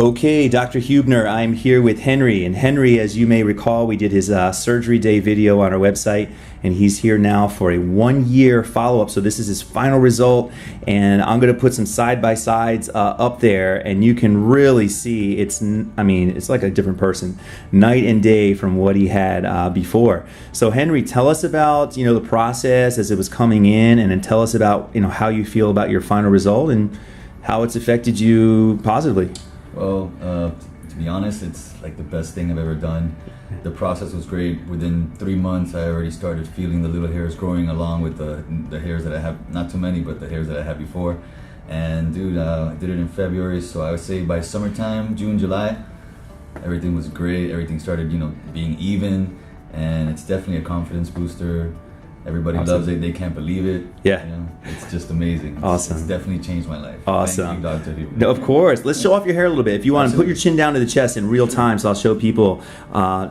Okay, Dr. Hubner, I'm here with Henry. And Henry, as you may recall, we did his surgery day video on our website, and he's here now for a 1-year follow-up. So this is his final result, and I'm going to put some side-by-sides up there, and you can really see it's like a different person, night and day from what he had before. So Henry, tell us about the process as it was coming in, and then tell us about how you feel about your final result and how it's affected you positively. Well, to be honest, it's like the best thing I've ever done. The process was great. Within 3 months, I already started feeling the little hairs growing along with the hairs that I have, not too many, but the hairs that I had before. And dude, I did it in February, so I would say by summertime, June, July, everything was great. Everything started, being even, and it's definitely a confidence booster. Everybody loves it. They can't believe it. Yeah. It's just amazing. Awesome. It's definitely changed my life. Awesome. Thank you, Dr. Hubner. No, of course. Let's show off your hair a little bit. If you want to put your chin down to the chest in real time, so I'll show people,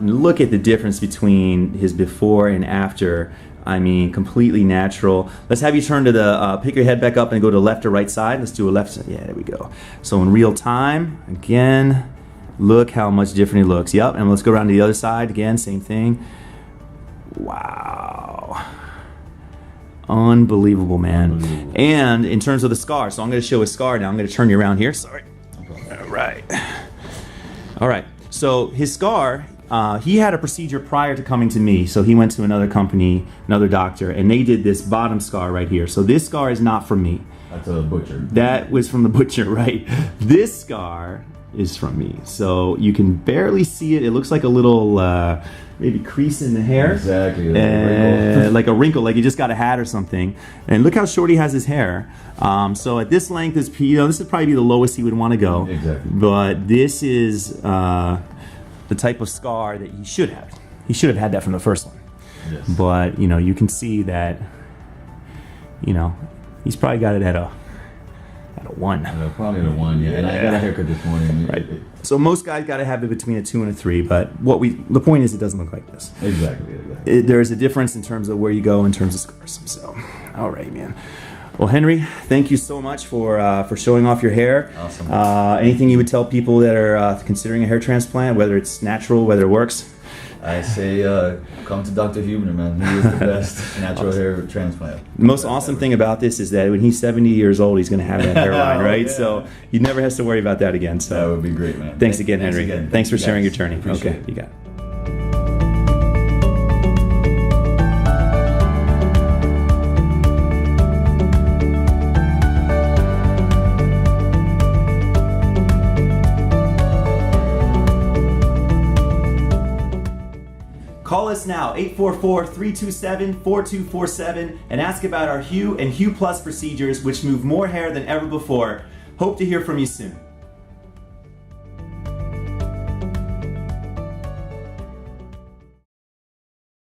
look at the difference between his before and after. I mean, completely natural. Let's have you turn to the, pick your head back up and go to left or right side. Let's do a left side. Yeah, there we go. So in real time, again, look how much different he looks. Yep, and let's go around to the other side. Again, same thing. Wow. Unbelievable, man. Unbelievable. And in terms of the scar, so I'm going to show a scar now. I'm going to turn you around here. Sorry. All right. So his scar, he had a procedure prior to coming to me. So he went to another company, another doctor, and they did this bottom scar right here. So this scar is not from me. That's a butcher. That was from the butcher, right? This scar is from me. So you can barely see it. It looks like a little maybe crease in the hair. Exactly. Like a wrinkle, like he just got a hat or something. And look how short he has his hair. So at this length, this would probably be the lowest he would want to go. Exactly. But this is the type of scar that he should have. He should have had that from the first one. Yes. But you can see that he's probably got it at a 1. Probably at a 1, yeah. And I got a haircut this morning. Right. So most guys got to have it between a 2 and a 3, but the point is it doesn't look like this. Exactly. There's a difference in terms of where you go in terms of scars. So, all right, man. Well, Henry, thank you so much for showing off your hair. Awesome. Anything you would tell people that are considering a hair transplant, whether it's natural, whether it works? I say come to Dr. Hubner, man. He is the best natural hair transplant. The most awesome thing about this is that when he's 70 years old, he's going to have that hairline, right? Yeah. So he never has to worry about that again. So that would be great, man. Thanks again, Henry. Thanks for sharing your journey. Appreciate it. You got it. Call us now, 844-327-4247, and ask about our Hue and Hue Plus procedures, which move more hair than ever before. Hope to hear from you soon.